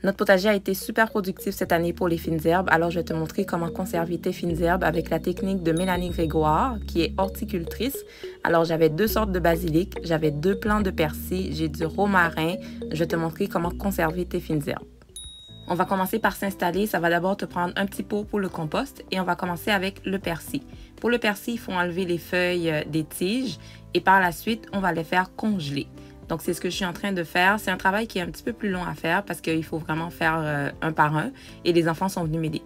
Notre potager a été super productif cette année pour les fines herbes, alors je vais te montrer comment conserver tes fines herbes avec la technique de Mélanie Grégoire, qui est horticultrice. Alors j'avais 2 sortes de basilic, j'avais 2 plants de persil, j'ai du romarin. Je vais te montrer comment conserver tes fines herbes. On va commencer par s'installer. Ça va d'abord te prendre un petit pot pour le compost et on va commencer avec le persil. Pour le persil, il faut enlever les feuilles des tiges et par la suite, on va les faire congeler. Donc, c'est ce que je suis en train de faire. C'est un travail qui est un petit peu plus long à faire parce qu'il faut vraiment faire un par un et les enfants sont venus m'aider.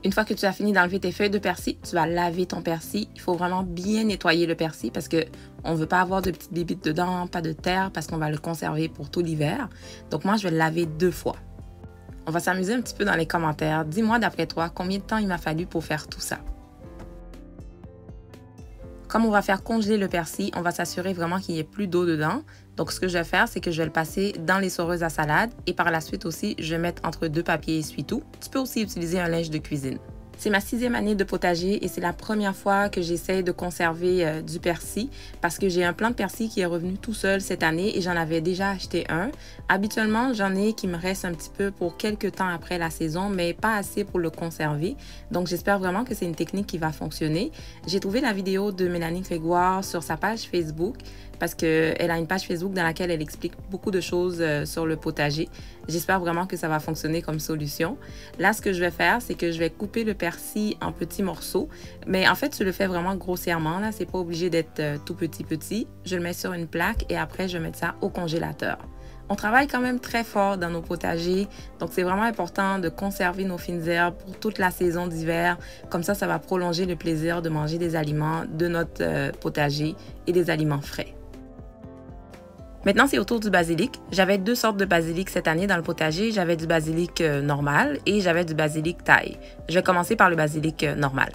Une fois que tu as fini d'enlever tes feuilles de persil, tu vas laver ton persil. Il faut vraiment bien nettoyer le persil parce qu'on ne veut pas avoir de petites bébites dedans, pas de terre parce qu'on va le conserver pour tout l'hiver. Donc moi, je vais le laver 2 fois. On va s'amuser un petit peu dans les commentaires. Dis-moi d'après toi, combien de temps il m'a fallu pour faire tout ça? Comme on va faire congeler le persil, on va s'assurer vraiment qu'il n'y ait plus d'eau dedans. Donc, ce que je vais faire, c'est que je vais le passer dans l'essoreuse à salade et par la suite aussi, je vais mettre entre 2 papiers essuie-tout. Tu peux aussi utiliser un linge de cuisine. C'est ma 6e année de potager et c'est la première fois que j'essaie de conserver du persil parce que j'ai un plant de persil qui est revenu tout seul cette année et j'en avais déjà acheté un. Habituellement, j'en ai qui me reste un petit peu pour quelques temps après la saison, mais pas assez pour le conserver. Donc, j'espère vraiment que c'est une technique qui va fonctionner. J'ai trouvé la vidéo de Mélanie Grégoire sur sa page Facebook parce qu'elle a une page Facebook dans laquelle elle explique beaucoup de choses sur le potager. J'espère vraiment que ça va fonctionner comme solution. Là, ce que je vais faire, c'est que je vais couper le persil en petits morceaux. Mais en fait, je le fais vraiment grossièrement. Là, c'est pas obligé d'être tout petit. Je le mets sur une plaque et après, je vais mettre ça au congélateur. On travaille quand même très fort dans nos potagers, donc c'est vraiment important de conserver nos fines herbes pour toute la saison d'hiver. Comme ça va prolonger le plaisir de manger des aliments de notre potager et des aliments frais. Maintenant, c'est au tour du basilic. J'avais 2 sortes de basilic cette année dans le potager. J'avais du basilic normal et j'avais du basilic thaï. Je vais commencer par le basilic normal.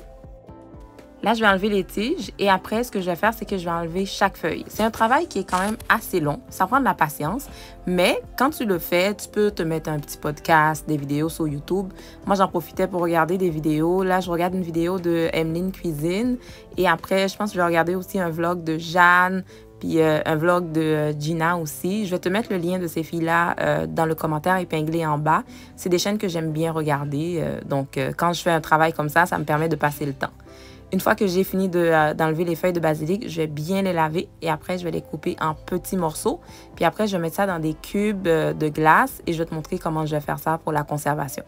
Là, je vais enlever les tiges et après, ce que je vais faire, c'est que je vais enlever chaque feuille. C'est un travail qui est quand même assez long. Ça prend de la patience, mais quand tu le fais, tu peux te mettre un petit podcast, des vidéos sur YouTube. Moi, j'en profitais pour regarder des vidéos. Là, je regarde une vidéo de Emeline Cuisine et après, je pense que je vais regarder aussi un vlog de Jeanne puis un vlog de Gina aussi. Je vais te mettre le lien de ces filles-là dans le commentaire épinglé en bas. C'est des chaînes que j'aime bien regarder. Donc, quand je fais un travail comme ça me permet de passer le temps. Une fois que j'ai fini d'enlever les feuilles de basilic, je vais bien les laver et après, je vais les couper en petits morceaux. Puis après, je vais mettre ça dans des cubes de glace et je vais te montrer comment je vais faire ça pour la conservation.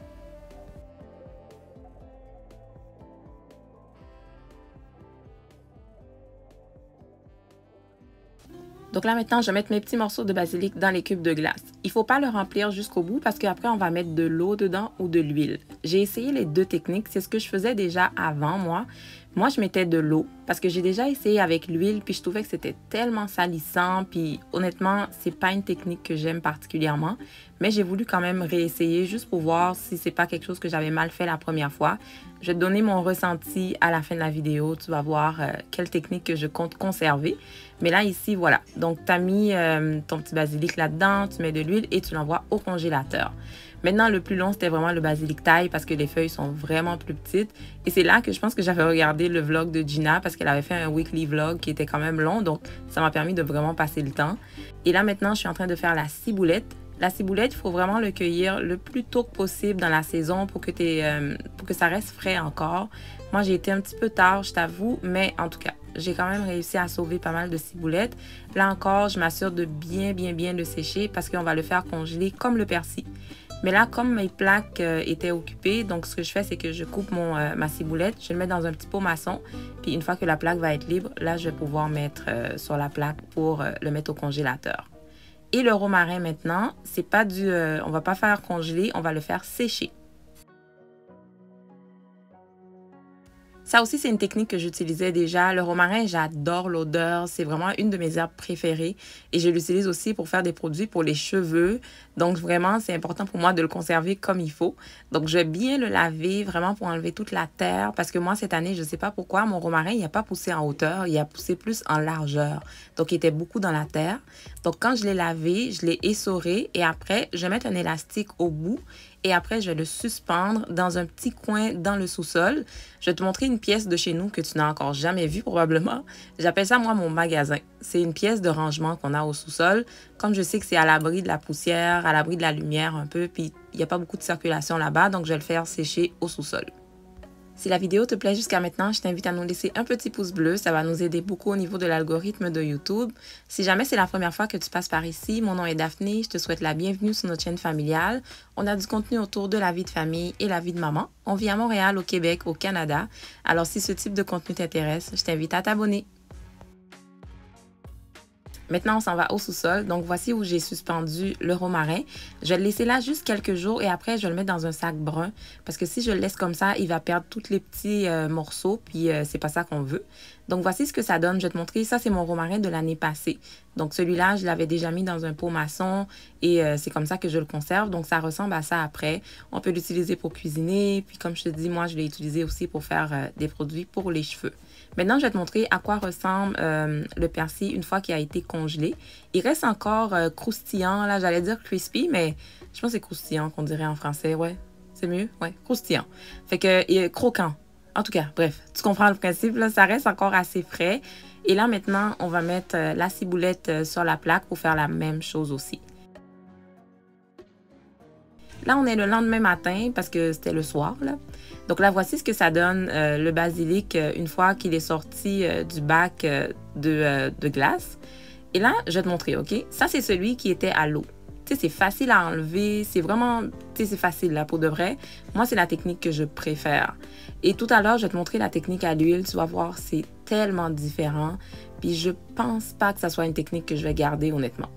Donc là, maintenant, je vais mettre mes petits morceaux de basilic dans les cubes de glace. Il ne faut pas le remplir jusqu'au bout parce qu'après, on va mettre de l'eau dedans ou de l'huile. J'ai essayé les 2 techniques. C'est ce que je faisais déjà avant, moi. Moi, je mettais de l'eau parce que j'ai déjà essayé avec l'huile puis je trouvais que c'était tellement salissant. Puis honnêtement, c'est pas une technique que j'aime particulièrement. Mais j'ai voulu quand même réessayer juste pour voir si c'est pas quelque chose que j'avais mal fait la première fois. Je vais te donner mon ressenti à la fin de la vidéo. Tu vas voir quelle technique que je compte conserver. Mais là, ici, voilà. Donc, tu as mis ton petit basilic là-dedans, tu mets de l'huile et tu l'envoies au congélateur. Maintenant, le plus long, c'était vraiment le basilic thaï parce que les feuilles sont vraiment plus petites. Et c'est là que je pense que j'avais regardé le vlog de Gina parce qu'elle avait fait un weekly vlog qui était quand même long. Donc, ça m'a permis de vraiment passer le temps. Et là, maintenant, je suis en train de faire la ciboulette. La ciboulette, il faut vraiment le cueillir le plus tôt que possible dans la saison pour que ça reste frais encore. Moi, j'ai été un petit peu tard, je t'avoue, mais en tout cas, j'ai quand même réussi à sauver pas mal de ciboulettes. Là encore, je m'assure de bien le sécher parce qu'on va le faire congeler comme le persil. Mais là, comme mes plaques étaient occupées, donc ce que je fais, c'est que je coupe ma ciboulette, je le mets dans un petit pot maçon. Puis une fois que la plaque va être libre, là, je vais pouvoir mettre sur la plaque pour le mettre au congélateur. Et le romarin maintenant, c'est pas on va pas faire congeler, on va le faire sécher. Ça aussi, c'est une technique que j'utilisais déjà. Le romarin, j'adore l'odeur. C'est vraiment une de mes herbes préférées. Et je l'utilise aussi pour faire des produits pour les cheveux. Donc, vraiment, c'est important pour moi de le conserver comme il faut. Donc, je vais bien le laver vraiment pour enlever toute la terre. Parce que moi, cette année, je ne sais pas pourquoi, mon romarin, il n'a pas poussé en hauteur. Il a poussé plus en largeur. Donc, il était beaucoup dans la terre. Donc, quand je l'ai lavé, je l'ai essoré. Et après, je vais mettre un élastique au bout. et après, je vais le suspendre dans un petit coin dans le sous-sol. Je vais te montrer une pièce de chez nous que tu n'as encore jamais vue probablement. J'appelle ça, moi, mon magasin. C'est une pièce de rangement qu'on a au sous-sol. Comme je sais que c'est à l'abri de la poussière, à l'abri de la lumière un peu, puis il n'y a pas beaucoup de circulation là-bas, donc je vais le faire sécher au sous-sol. Si la vidéo te plaît jusqu'à maintenant, je t'invite à nous laisser un petit pouce bleu. Ça va nous aider beaucoup au niveau de l'algorithme de YouTube. Si jamais c'est la première fois que tu passes par ici, mon nom est Daphné. Je te souhaite la bienvenue sur notre chaîne familiale. On a du contenu autour de la vie de famille et la vie de maman. On vit à Montréal, au Québec, au Canada. Alors si ce type de contenu t'intéresse, je t'invite à t'abonner. Maintenant, on s'en va au sous-sol. Donc, voici où j'ai suspendu le romarin. Je vais le laisser là juste quelques jours et après, je vais le mettre dans un sac brun. Parce que si je le laisse comme ça, il va perdre tous les petits morceaux. Puis, c'est pas ça qu'on veut. Donc, voici ce que ça donne. Je vais te montrer. Ça, c'est mon romarin de l'année passée. Donc, celui-là, je l'avais déjà mis dans un pot maçon. Et c'est comme ça que je le conserve. Donc, ça ressemble à ça après. On peut l'utiliser pour cuisiner. Puis, comme je te dis, moi, je l'ai utilisé aussi pour faire des produits pour les cheveux. Maintenant, je vais te montrer à quoi ressemble le persil une fois qu'il a été congelé. Il reste encore croustillant. Là, j'allais dire crispy, mais je pense que c'est croustillant qu'on dirait en français. Ouais, c'est mieux? Ouais, croustillant. Fait que croquant. En tout cas, bref, tu comprends le principe. Là, ça reste encore assez frais. Et là, maintenant, on va mettre la ciboulette sur la plaque pour faire la même chose aussi. Là, on est le lendemain matin parce que c'était le soir, là. Donc là, voici ce que ça donne, le basilic, une fois qu'il est sorti du bac de glace. Et là, je vais te montrer, OK? Ça, c'est celui qui était à l'eau. Tu sais, c'est facile à enlever. C'est vraiment, tu sais, c'est facile, là, pour de vrai. Moi, c'est la technique que je préfère. Et tout à l'heure, je vais te montrer la technique à l'huile. Tu vas voir, c'est tellement différent. Puis je pense pas que ça soit une technique que je vais garder, honnêtement.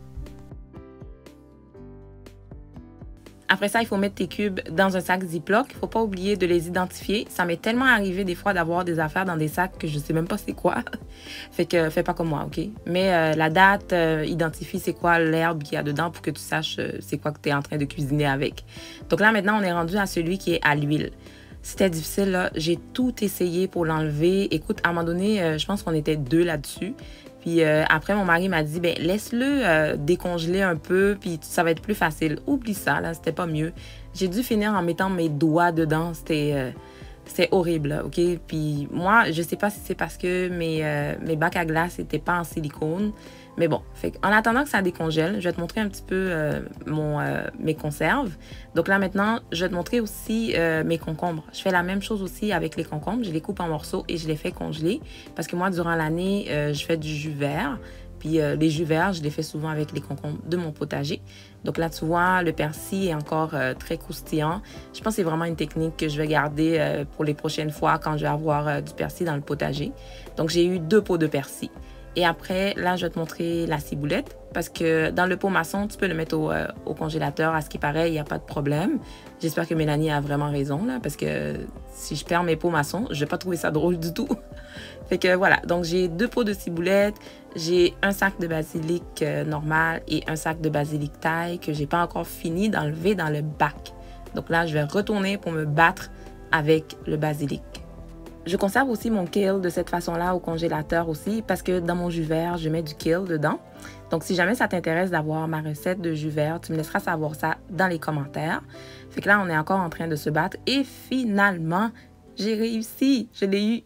Après ça, il faut mettre tes cubes dans un sac Ziploc. Il ne faut pas oublier de les identifier. Ça m'est tellement arrivé des fois d'avoir des affaires dans des sacs que je ne sais même pas c'est quoi. Fait que fais pas comme moi, OK? Mais la date, identifie c'est quoi l'herbe qu'il y a dedans pour que tu saches c'est quoi que tu es en train de cuisiner avec. Donc là, maintenant, on est rendu à celui qui est à l'huile. C'était difficile, là. J'ai tout essayé pour l'enlever. Écoute, à un moment donné, je pense qu'on était 2 là-dessus. Puis après, mon mari m'a dit, ben laisse-le décongeler un peu, puis ça va être plus facile. Oublie ça, là, c'était pas mieux. J'ai dû finir en mettant mes doigts dedans. C'était horrible, là, OK? Puis moi, je sais pas si c'est parce que mes bacs à glace n'étaient pas en silicone. Mais bon, en attendant que ça décongèle, je vais te montrer un petit peu mes conserves. Donc là, maintenant, je vais te montrer aussi mes concombres. Je fais la même chose aussi avec les concombres. Je les coupe en morceaux et je les fais congeler. Parce que moi, durant l'année, je fais du jus vert. Puis les jus verts, je les fais souvent avec les concombres de mon potager. Donc là, tu vois, le persil est encore très croustillant. Je pense que c'est vraiment une technique que je vais garder pour les prochaines fois quand je vais avoir du persil dans le potager. Donc j'ai eu 2 pots de persil. Et après, là, je vais te montrer la ciboulette parce que dans le pot maçon, tu peux le mettre au congélateur. À ce qui paraît, il n'y a pas de problème. J'espère que Mélanie a vraiment raison là parce que si je perds mes pots maçons, je ne vais pas trouver ça drôle du tout. Fait que voilà, donc j'ai 2 pots de ciboulette, j'ai un sac de basilic normal et un sac de basilic thaï que j'ai pas encore fini d'enlever dans le bac. Donc là, je vais retourner pour me battre avec le basilic. Je conserve aussi mon kale de cette façon-là au congélateur aussi parce que dans mon jus vert, je mets du kale dedans. Donc, si jamais ça t'intéresse d'avoir ma recette de jus vert, tu me laisseras savoir ça dans les commentaires. Fait que là, on est encore en train de se battre et finalement, j'ai réussi. Je l'ai eu